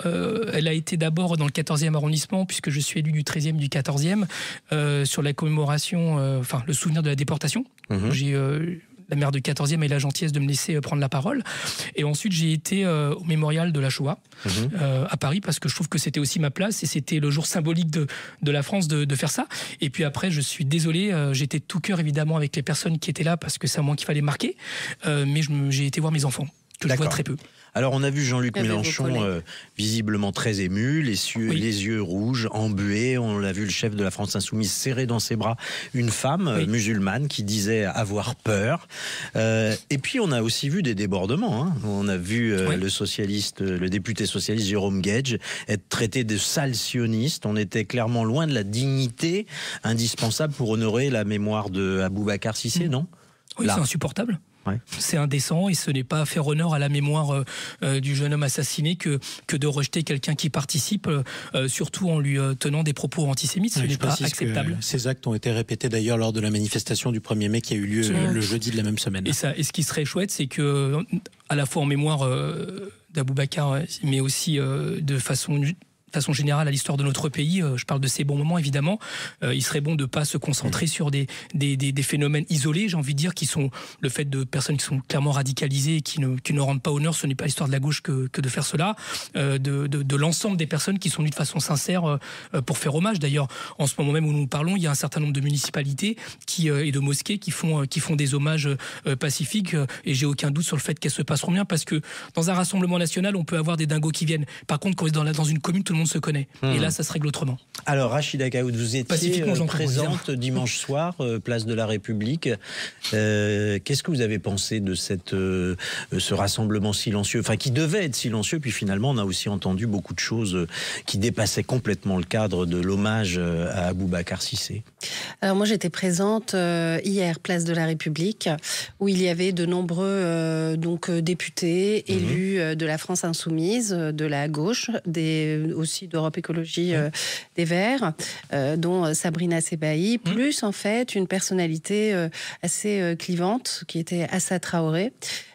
Elle a été d'abord dans le 14e arrondissement, puisque je suis élu du 13e, du 14e, sur la commémoration, le souvenir de la déportation. La maire du 14e a eu la gentillesse de me laisser prendre la parole. Et ensuite, j'ai été au mémorial de la Shoah, à Paris, parce que je trouve que c'était aussi ma place et c'était le jour symbolique de la France de faire ça. Et puis après, je suis désolé, j'étais de tout cœur évidemment avec les personnes qui étaient là, parce que c'est à moi qu'il fallait marquer. Mais j'ai été voir mes enfants, que je vois très peu. Alors, on a vu Jean-Luc Mélenchon visiblement très ému, les yeux rouges, embués. On l'a vu, le chef de la France Insoumise, serrer dans ses bras une femme musulmane qui disait avoir peur. Et puis, on a aussi vu des débordements. On a vu le député socialiste Jérôme Guedj être traité de sale sioniste. On était clairement loin de la dignité indispensable pour honorer la mémoire de Aboubacar Cissé, non ? Oui, c'est insupportable. C'est indécent et ce n'est pas faire honneur à la mémoire du jeune homme assassiné que de rejeter quelqu'un qui participe, surtout en lui tenant des propos antisémites. Ce n'est pas acceptable. Ces actes ont été répétés d'ailleurs lors de la manifestation du 1er mai qui a eu lieu le jeudi de la même semaine. Et ce qui serait chouette, c'est que, à la fois en mémoire d'Aboubacar, mais aussi de façon générale à l'histoire de notre pays, je parle de ces bons moments évidemment, il serait bon de ne pas se concentrer sur des phénomènes isolés, j'ai envie de dire, qui sont le fait de personnes qui sont clairement radicalisées et qui ne rendent pas honneur. Ce n'est pas l'histoire de la gauche que de faire cela, de l'ensemble des personnes qui sont venues de façon sincère pour faire hommage. D'ailleurs, en ce moment même où nous parlons, il y a un certain nombre de municipalités et de mosquées qui font des hommages pacifiques, et j'ai aucun doute sur le fait qu'elles se passeront bien, parce que dans un rassemblement national, on peut avoir des dingos qui viennent. Par contre, quand on est dans une commune, tout le monde se connaît. Et là, ça se règle autrement. Alors, Rachida Kaoud, vous étiez présente dimanche soir, place de la République. Qu'est-ce que vous avez pensé de ce rassemblement silencieux, qui devait être silencieux, puis finalement, on a aussi entendu beaucoup de choses qui dépassaient complètement le cadre de l'hommage à Aboubacar Cissé? Alors, moi, j'étais présente hier, place de la République, où il y avait de nombreux députés élus de la France Insoumise, de la gauche, aussi d'Europe Écologie des Verts, dont Sabrina Sebaï, plus en fait une personnalité assez clivante qui était Assa Traoré.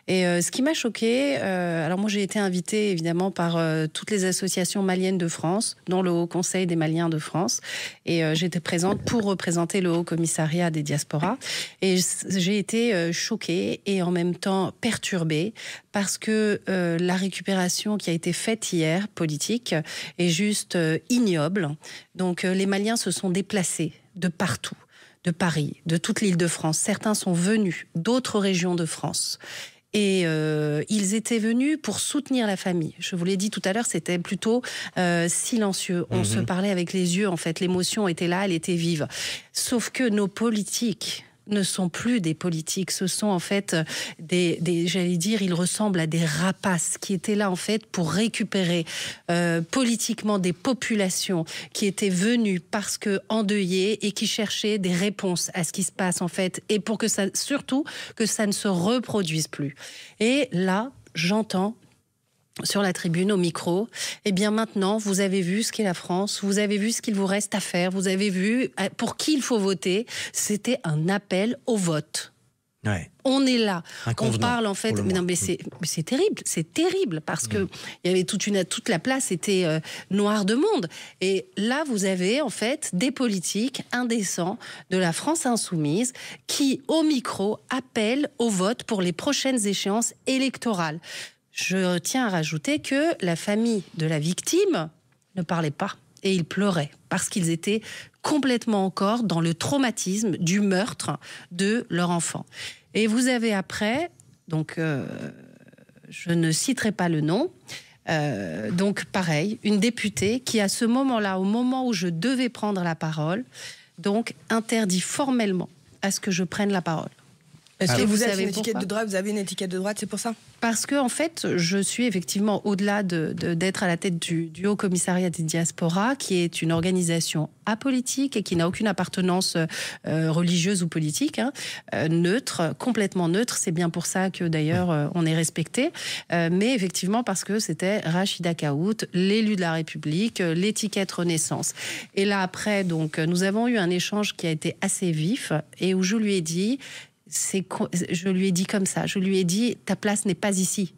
Et ce qui m'a choquée, alors moi j'ai été invitée évidemment par toutes les associations maliennes de France, dont le Haut Conseil des Maliens de France, et j'étais présente pour représenter le Haut Commissariat des Diasporas. Et j'ai été choquée et en même temps perturbée parce que la récupération qui a été faite hier, politique, est juste ignoble. Donc les Maliens se sont déplacés de partout, de Paris, de toute l'Île-de-France. Certains sont venus d'autres régions de France. Et ils étaient venus pour soutenir la famille. Je vous l'ai dit tout à l'heure, c'était plutôt silencieux. On se parlait avec les yeux, en fait. L'émotion était là, elle était vive. Sauf que nos politiques ne sont plus des politiques, ce sont en fait j'allais dire, ils ressemblent à des rapaces qui étaient là en fait pour récupérer politiquement des populations qui étaient venues parce que endeuillées et qui cherchaient des réponses à ce qui se passe en fait, et pour que ça, surtout, que ça ne se reproduise plus. Et là, j'entends sur la tribune, au micro, eh bien maintenant, vous avez vu ce qu'est la France, vous avez vu ce qu'il vous reste à faire, vous avez vu pour qui il faut voter. C'était un appel au vote. Ouais. On est là, on parle en fait, mais non, mais c'est terrible parce que il y avait toute la place était noire de monde. Et là, vous avez en fait des politiques indécents de la France insoumise qui, au micro, appellent au vote pour les prochaines échéances électorales. Je tiens à rajouter que la famille de la victime ne parlait pas et ils pleuraient parce qu'ils étaient complètement encore dans le traumatisme du meurtre de leur enfant. Et vous avez après, donc je ne citerai pas le nom, donc pareil, une députée qui à ce moment-là, au moment où je devais prendre la parole, donc interdit formellement à ce que je prenne la parole. Est-ce que vous avez une étiquette de droite, c'est pour ça ? Parce que en fait, je suis effectivement au-delà d'être à la tête du Haut Commissariat des Diasporas, qui est une organisation apolitique et qui n'a aucune appartenance religieuse ou politique, neutre, complètement neutre. C'est bien pour ça que d'ailleurs on est respecté. Mais effectivement parce que c'était Rachida Kaout, l'élu de la République, l'étiquette Renaissance. Et là après, donc, nous avons eu un échange qui a été assez vif et où je lui ai dit... je lui ai dit comme ça, je lui ai dit ta place n'est pas ici.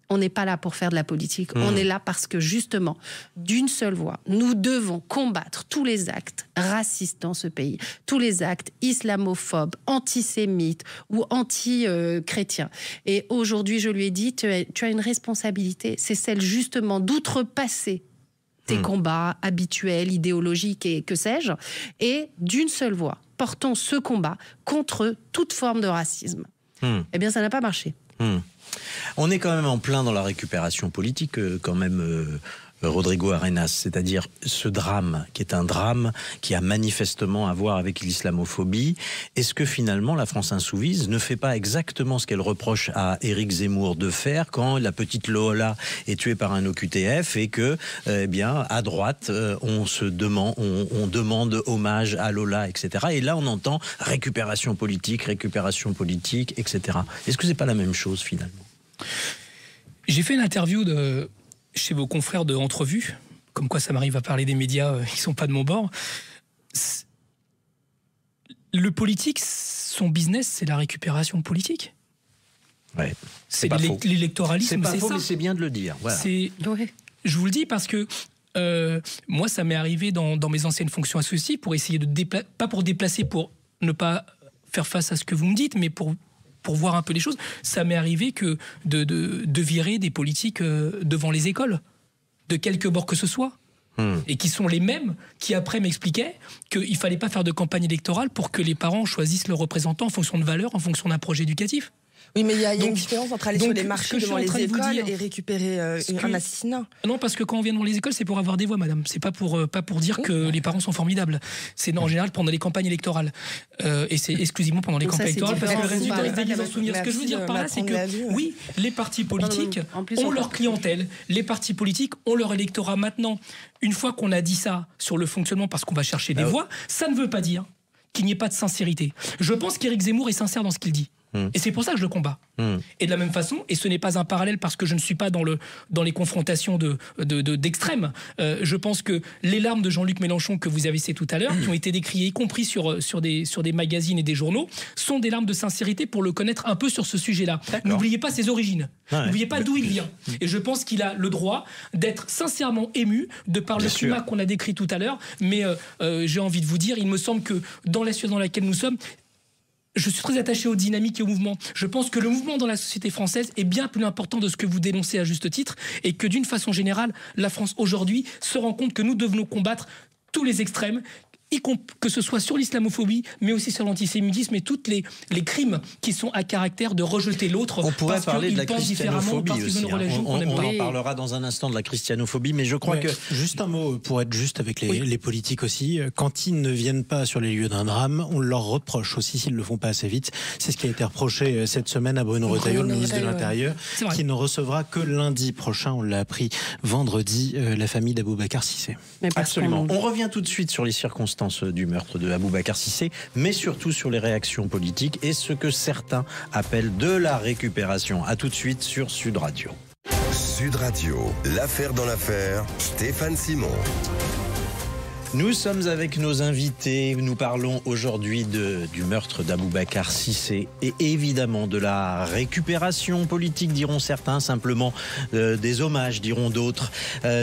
On n'est pas là pour faire de la politique. On est là parce que justement, d'une seule voix, nous devons combattre tous les actes racistes dans ce pays, tous les actes islamophobes, antisémites ou anti-chrétiens. Et aujourd'hui, je lui ai dit, tu as une responsabilité, c'est celle justement d'outrepasser tes combats habituels, idéologiques et que sais-je, et d'une seule voix, portons ce combat contre toute forme de racisme. Eh bien, ça n'a pas marché. On est quand même en plein dans la récupération politique, quand même, Rodrigo Arenas, c'est-à-dire ce drame, qui est un drame qui a manifestement à voir avec l'islamophobie. Est-ce que finalement la France insoumise ne fait pas exactement ce qu'elle reproche à Éric Zemmour de faire quand la petite Lola est tuée par un OQTF et que, eh bien, à droite, on demande hommage à Lola, etc. Et là, on entend récupération politique, etc. Est-ce que c'est pas la même chose finalement ? J'ai fait une interview chez vos confrères de Entrevue, comme quoi ça m'arrive à parler des médias qui sont pas de mon bord. Le politique, son business, c'est la récupération politique. Ouais, c'est l'électoralisme. C'est pas faux, mais c'est bien de le dire. Voilà. Je vous le dis parce que moi, ça m'est arrivé dans mes anciennes fonctions associées pour essayer pas pour déplacer, pour ne pas faire face à ce que vous me dites, mais pour voir un peu les choses. Ça m'est arrivé que de virer des politiques devant les écoles, de quelque bord que ce soit. Et qui sont les mêmes qui après m'expliquaient qu'il ne fallait pas faire de campagne électorale pour que les parents choisissent leurs représentants en fonction de valeurs, en fonction d'un projet éducatif. Oui, mais il y a une différence entre aller sur les marchés devant les écoles et récupérer un assassinat. Non, parce que quand on vient dans les écoles, c'est pour avoir des voix, madame. C'est pas pour dire que les parents sont formidables. C'est en général pendant les campagnes électorales. Et c'est exclusivement pendant les campagnes électorales, parce que le résultat est déguisé en souvenir. Ce que je veux dire par là, c'est que oui, les partis politiques ont leur clientèle, les partis politiques ont leur électorat. Maintenant, une fois qu'on a dit ça sur le fonctionnement, parce qu'on va chercher des voix, ça ne veut pas dire qu'il n'y ait pas de sincérité. Je pense qu'Éric Zemmour est sincère dans ce qu'il dit. Et c'est pour ça que je le combats. Et de la même façon, et ce n'est pas un parallèle parce que je ne suis pas dans les confrontations d'extrêmes, je pense que les larmes de Jean-Luc Mélenchon que vous avez citées tout à l'heure, qui ont été décriées, y compris sur des magazines et des journaux, sont des larmes de sincérité pour le connaître un peu sur ce sujet-là. N'oubliez pas ses origines. N'oubliez pas d'où il vient. Et je pense qu'il a le droit d'être sincèrement ému de par le climat qu'on a décrit tout à l'heure. Mais j'ai envie de vous dire, il me semble que dans la situation dans laquelle nous sommes, je suis très attaché aux dynamiques et au mouvement. Je pense que le mouvement dans la société française est bien plus important de ce que vous dénoncez à juste titre et que d'une façon générale, la France aujourd'hui se rend compte que nous devons combattre tous les extrêmes, que ce soit sur l'islamophobie, mais aussi sur l'antisémitisme et tous les crimes qui sont à caractère de rejeter l'autre. On pourrait parler de la christianophobie aussi. On en parlera dans un instant de la christianophobie, mais je crois que... Juste un mot, pour être juste avec les politiques aussi, quand ils ne viennent pas sur les lieux d'un drame, on leur reproche aussi s'ils ne le font pas assez vite. C'est ce qui a été reproché cette semaine à Bruno Retailleau, le ministre de l'Intérieur, qui ne recevra que lundi prochain, on l'a appris vendredi, la famille d'Aboubacar Cissé. Absolument. On revient tout de suite sur les circonstances du meurtre de Aboubacar Cissé, mais surtout sur les réactions politiques et ce que certains appellent de la récupération. À tout de suite sur Sud Radio. Sud Radio, l'affaire dans l'affaire, Stéphane Simon. Nous sommes avec nos invités. Nous parlons aujourd'hui du meurtre d'Aboubacar Cissé et évidemment de la récupération politique, diront certains, simplement des hommages, diront d'autres.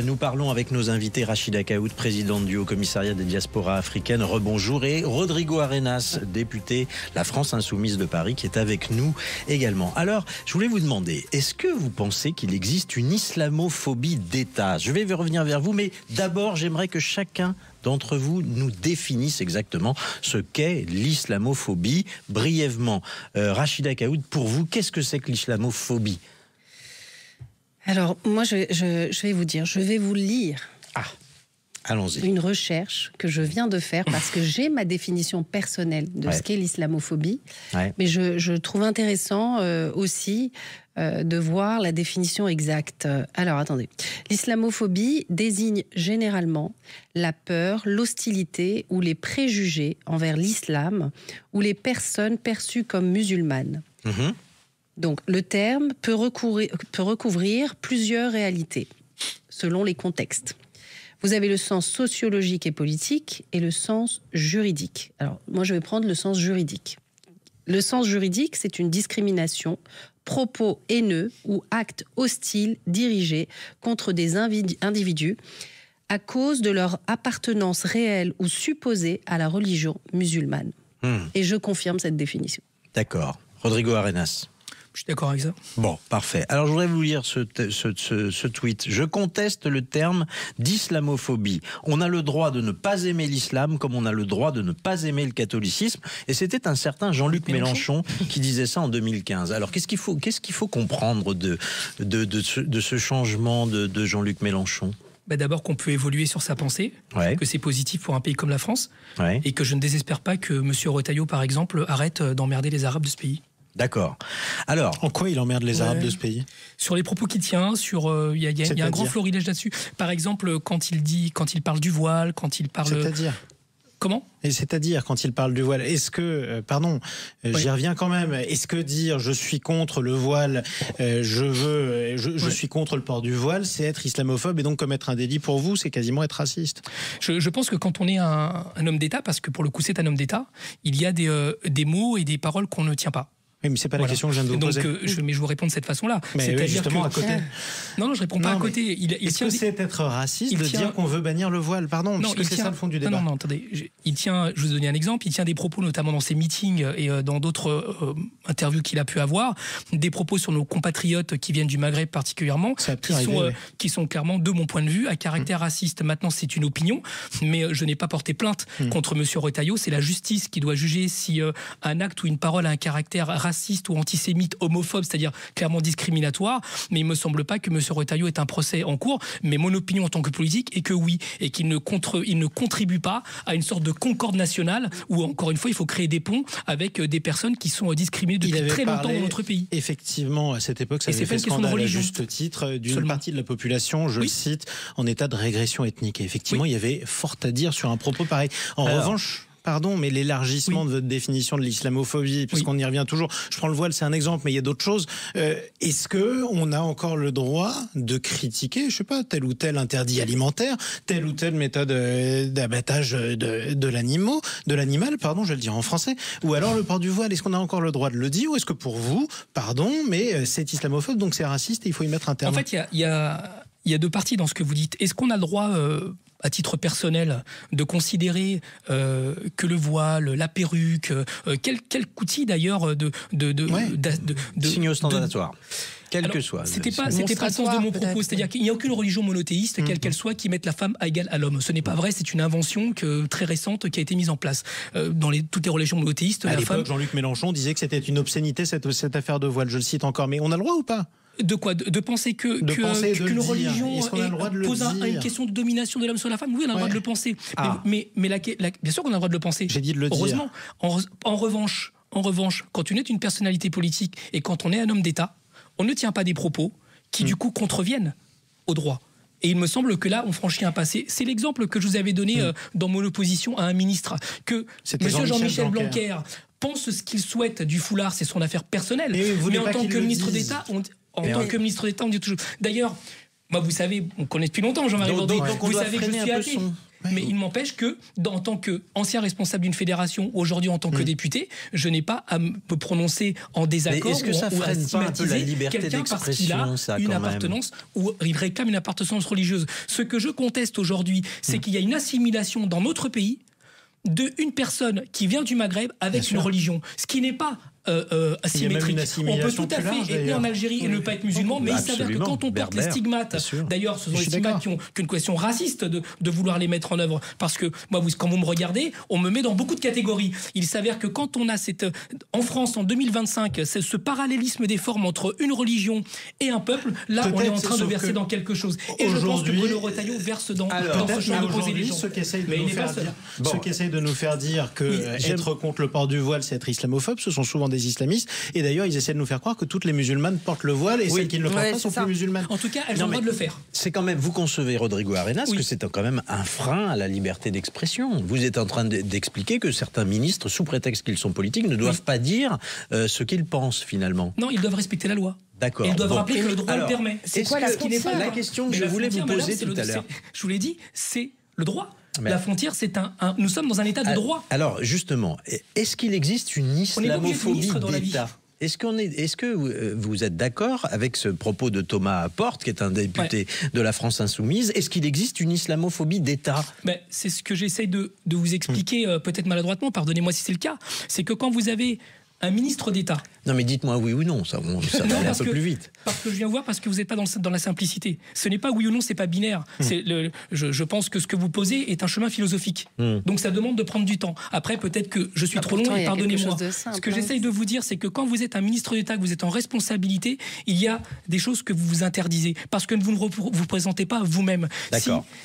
Nous parlons avec nos invités Rachida Kaout, présidente du Haut-Commissariat des diasporas africaines, rebonjour, et Rodrigo Arenas, député La France Insoumise de Paris, qui est avec nous également. Alors, je voulais vous demander, est-ce que vous pensez qu'il existe une islamophobie d'État ? Je vais revenir vers vous, mais d'abord, j'aimerais que chacun d'entre vous nous définissent exactement ce qu'est l'islamophobie. Brièvement, Rachida Kaout, pour vous, qu'est-ce que c'est que l'islamophobie ? Alors, moi, je vais vous dire, je vais vous lire. Allons-y. Une recherche que je viens de faire parce que j'ai ma définition personnelle de ce qu'est l'islamophobie. Mais je trouve intéressant aussi de voir la définition exacte. Alors, attendez. L'islamophobie désigne généralement la peur, l'hostilité ou les préjugés envers l'islam ou les personnes perçues comme musulmanes. Donc, le terme peut recouvrir plusieurs réalités, selon les contextes. Vous avez le sens sociologique et politique et le sens juridique. Alors, moi, je vais prendre le sens juridique. Le sens juridique, c'est une discrimination, propos haineux ou actes hostiles dirigés contre des individus à cause de leur appartenance réelle ou supposée à la religion musulmane. Et je confirme cette définition. D'accord. Rodrigo Arenas. Je suis d'accord avec ça. Bon, parfait. Alors, je voudrais vous lire ce tweet. Je conteste le terme d'islamophobie. On a le droit de ne pas aimer l'islam comme on a le droit de ne pas aimer le catholicisme. Et c'était un certain Jean-Luc Mélenchon qui disait ça en 2015. Alors, qu'est-ce qu'il faut comprendre de ce changement de Jean-Luc Mélenchon ? D'abord qu'on peut évoluer sur sa pensée, que c'est positif pour un pays comme la France, et que je ne désespère pas que M. Retailleau, par exemple, arrête d'emmerder les Arabes de ce pays. D'accord. Alors, en quoi il emmerde les Arabes de ce pays ? Sur les propos qu'il tient, il y a un grand florilège là-dessus. Par exemple, quand il parle du voile, quand il parle... C'est-à-dire ? Comment ? Et c'est-à-dire, quand il parle du voile, est-ce que, j'y reviens quand même, est-ce que dire je suis contre le voile, je suis contre le port du voile, c'est être islamophobe et donc commettre un délit pour vous, c'est quasiment être raciste ? Je pense que quand on est un homme d'État, parce que pour le coup c'est un homme d'État, il y a des mots et des paroles qu'on ne tient pas. Oui, mais c'est pas la question que je viens de vous poser. Mais je vous réponds de cette façon-là. C'est justement à côté. Non, je réponds pas à côté. Est-ce que c'est être raciste de dire qu'on veut bannir le voile ? Pardon, puisque c'est ça le fond du débat. Non, attendez. Je vais vous donner un exemple. Il tient des propos, notamment dans ses meetings et dans d'autres interviews qu'il a pu avoir, des propos sur nos compatriotes qui viennent du Maghreb particulièrement, qui sont clairement, de mon point de vue, à caractère raciste. Maintenant, c'est une opinion, mais je n'ai pas porté plainte contre M. Retailleau. C'est la justice qui doit juger si un acte ou une parole a un caractère raciste ou antisémite, homophobe, c'est-à-dire clairement discriminatoire, mais il me semble pas que M. Retailleau ait un procès en cours, mais mon opinion en tant que politique est que oui, et qu'il ne contribue pas à une sorte de concorde nationale où, encore une fois, il faut créer des ponts avec des personnes qui sont discriminées depuis très longtemps dans notre pays. Effectivement, à cette époque, ça avait fait scandale à juste titre d'une partie de la population, je le cite, en état de régression ethnique. Et effectivement, il y avait fort à dire sur un propos pareil. En revanche... pardon, mais l'élargissement de votre définition de l'islamophobie, puisqu'on y revient toujours. Je prends le voile, c'est un exemple, mais il y a d'autres choses. Est-ce qu'on a encore le droit de critiquer, je sais pas, tel ou tel interdit alimentaire, telle ou telle méthode d'abattage de l'animal, pardon, je vais le dire en français, ou alors le port du voile, est-ce qu'on a encore le droit de le dire, ou est-ce que pour vous, pardon, mais c'est islamophobe, donc c'est raciste et il faut y mettre un terme? En fait, il y a deux parties dans ce que vous dites. Est-ce qu'on a le droit, à titre personnel, de considérer que le voile, la perruque, quel outil d'ailleurs de signe ostentatoire. Quel que soit. C'était pas le sens de mon propos. C'est-à-dire qu'il n'y a aucune religion monothéiste, quelle qu'elle soit, qui mette la femme à égale à l'homme. Ce n'est pas vrai. C'est une invention très récente qui a été mise en place. Dans toutes les religions monothéistes, à l'époque, Jean-Luc Mélenchon disait que c'était une obscénité cette affaire de voile. Je le cite encore. Mais on a le droit ou pas? De quoi? De penser qu'une religion pose une question de domination de l'homme sur la femme? Oui, on a le droit de le penser. Mais bien sûr qu'on a le droit de le penser. J'ai dit de le dire. Heureusement. En revanche, quand on est une personnalité politique et quand on est un homme d'État, on ne tient pas des propos qui, du coup, contreviennent au droit. Et il me semble que là, on franchit un passé. C'est l'exemple que je vous avais donné dans mon opposition à un ministre, que M. Jean-Michel Blanquer pense ce qu'il souhaite du foulard, c'est son affaire personnelle. Mais en tant que ministre d'État, on dit toujours... D'ailleurs, moi, vous savez, on connaît depuis longtemps Jean-Marie Bordé, vous savez que je suis athée. Mais il m'empêche que, en tant qu'ancien responsable d'une fédération, aujourd'hui en tant que député, je n'ai pas à me prononcer en désaccord. Est-ce que ça freine pas un peu la liberté d'expression, ça, une appartenance ou il réclame une appartenance religieuse? Ce que je conteste aujourd'hui, c'est qu'il y a une assimilation dans notre pays d'une personne qui vient du Maghreb avec une religion, ce qui n'est pas asymétrique. On peut tout à fait être né en Algérie et ne pas être musulman, mais il s'avère que quand on porte les stigmates, d'ailleurs ce sont les stigmates qui ont une question raciste de vouloir les mettre en œuvre, parce que moi, quand vous me regardez, on me met dans beaucoup de catégories. Il s'avère que quand on a en France en 2025 ce parallélisme des formes entre une religion et un peuple, là on est en train de verser dans quelque chose. Et je pense que Bruno Retailleau verse dans ce genre de poser les gens. Ceux qui essayent de nous faire dire que être contre le port du voile, c'est être islamophobe, ce sont souvent des islamistes, et d'ailleurs ils essaient de nous faire croire que toutes les musulmanes portent le voile et celles qui ne le portent pas sont plus musulmanes. En tout cas, elles ont le droit de le faire. C'est quand même, vous concevez, Rodrigo Arenas, que c'est quand même un frein à la liberté d'expression. Vous êtes en train d'expliquer que certains ministres, sous prétexte qu'ils sont politiques, ne doivent pas dire ce qu'ils pensent finalement. Non, ils doivent respecter la loi. D'accord. Ils doivent rappeler que le droit le permet. C'est quoi la question que je voulais vous poser tout à l'heure? Je vous l'ai dit, c'est le droit. La frontière, nous sommes dans un état de droit. Alors justement, est-ce qu'il existe une islamophobie d'État? Est-ce que vous êtes d'accord avec ce propos de Thomas Porte, qui est un député de la France Insoumise? Est-ce qu'il existe une islamophobie d'État? C'est ce que j'essaye de vous expliquer, peut-être maladroitement, pardonnez-moi si c'est le cas. C'est que quand vous avez un ministre d'État... Non mais dites-moi oui ou non, ça va aller un peu plus vite. Parce que je viens voir, parce que vous n'êtes pas dans la simplicité. Ce n'est pas oui ou non, c'est pas binaire. Je pense que ce que vous posez est un chemin philosophique. Donc ça demande de prendre du temps. Après, peut-être que je suis trop long et pardonnez-moi. Ce que j'essaye de vous dire, c'est que quand vous êtes un ministre d'État, que vous êtes en responsabilité, il y a des choses que vous vous interdisez. Parce que vous ne vous présentez pas vous-même.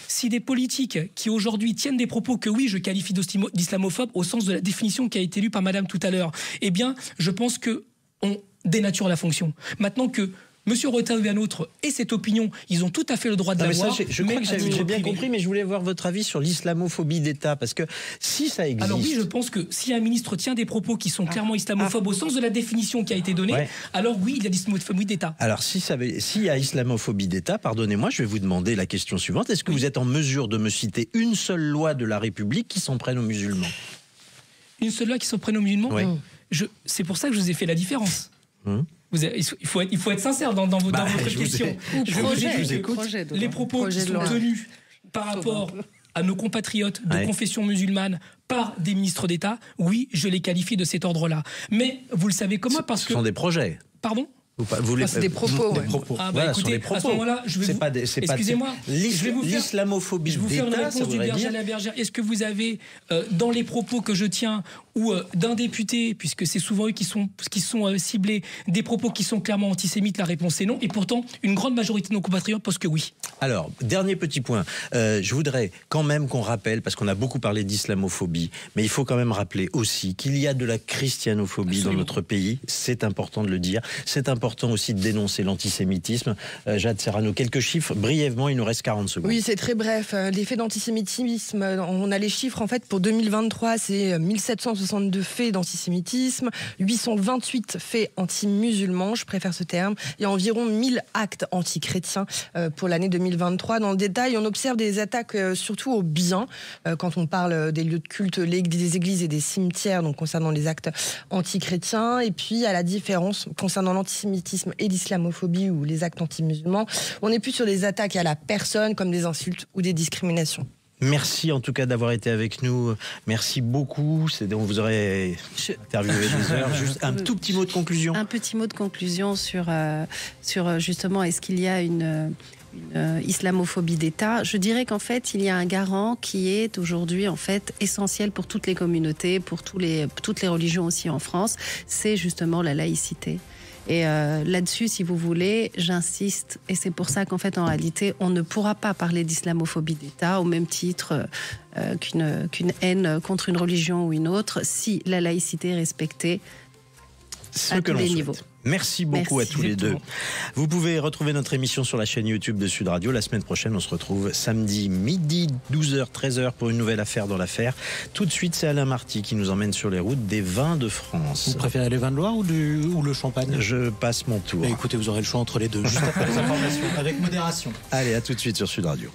Si des politiques qui aujourd'hui tiennent des propos que oui, je qualifie d'islamophobes au sens de la définition qui a été lue par madame tout à l'heure, eh bien, je pense que on dénature la fonction. Maintenant que M. Retailleau et un autre et cette opinion, ils ont tout à fait le droit de l'avoir. Je crois que j'ai bien compris, mais je voulais avoir votre avis sur l'islamophobie d'État, parce que si ça existe... Alors oui, je pense que si un ministre tient des propos qui sont clairement islamophobes au sens de la définition qui a été donnée, alors oui, il y a l'islamophobie d'État. Alors s'il y a islamophobie d'État, pardonnez-moi, je vais vous demander la question suivante. Est-ce que vous êtes en mesure de me citer une seule loi de la République qui s'en prenne aux musulmans? Une seule loi qui s'en prenne aux musulmans? C'est pour ça que je vous ai fait la différence. Il faut être sincère dans votre question. Les propos qui sont tenus par rapport à nos compatriotes de confession musulmane par des ministres d'État, oui, je les qualifie de cet ordre-là. Mais vous le savez comment? Parce que... Ce sont des projets. Pardon? C'est des propos. Voilà, écoutez, à ce moment-là, je vais excusez-moi, l'islamophobie d'État, je vais vous faire une réponse du berger à la bergère. Est-ce que vous avez, dans les propos que je tiens, ou d'un député, puisque c'est souvent eux qui sont ciblés, des propos qui sont clairement antisémites? La réponse est non. Et pourtant, une grande majorité de nos compatriotes pensent que oui. Alors, dernier petit point. Je voudrais quand même qu'on rappelle, parce qu'on a beaucoup parlé d'islamophobie, mais il faut quand même rappeler aussi qu'il y a de la christianophobie dans notre pays. C'est important de le dire. C'est important important aussi de dénoncer l'antisémitisme. Jade Serrano, quelques chiffres, brièvement, il nous reste 40 secondes. Oui, c'est très bref. Les faits d'antisémitisme, on a les chiffres en fait pour 2023, c'est 1762 faits d'antisémitisme, 828 faits anti-musulmans, je préfère ce terme, et environ 1000 actes anti-chrétiens pour l'année 2023. Dans le détail, on observe des attaques surtout aux biens, quand on parle des lieux de culte, des églises et des cimetières, donc concernant les actes anti-chrétiens. Et puis, à la différence concernant l'antisémitisme et l'islamophobie ou les actes anti-musulmans, on n'est plus sur des attaques à la personne comme des insultes ou des discriminations. Merci en tout cas d'avoir été avec nous. Merci beaucoup. On vous aurait interviewé des heures. Juste un tout petit mot de conclusion. Un petit mot de conclusion sur justement, est-ce qu'il y a une islamophobie d'État? Je dirais qu'en fait, il y a un garant qui est aujourd'hui en fait essentiel pour toutes les communautés, pour toutes les religions aussi en France. C'est justement la laïcité. Et là-dessus, si vous voulez, j'insiste, et c'est pour ça qu'en fait, en réalité, on ne pourra pas parler d'islamophobie d'État au même titre qu'une haine contre une religion ou une autre, si la laïcité est respectée à tous les niveaux. Merci beaucoup à tous les deux. Vous pouvez retrouver notre émission sur la chaîne YouTube de Sud Radio. La semaine prochaine, on se retrouve samedi midi, 12h, 13h pour une nouvelle affaire dans l'affaire. Tout de suite, c'est Alain Marty qui nous emmène sur les routes des vins de France. Vous préférez les vins de Loire ou le champagne? Je passe mon tour. Écoutez, vous aurez le choix entre les deux, juste après les informations, avec modération. Allez, à tout de suite sur Sud Radio.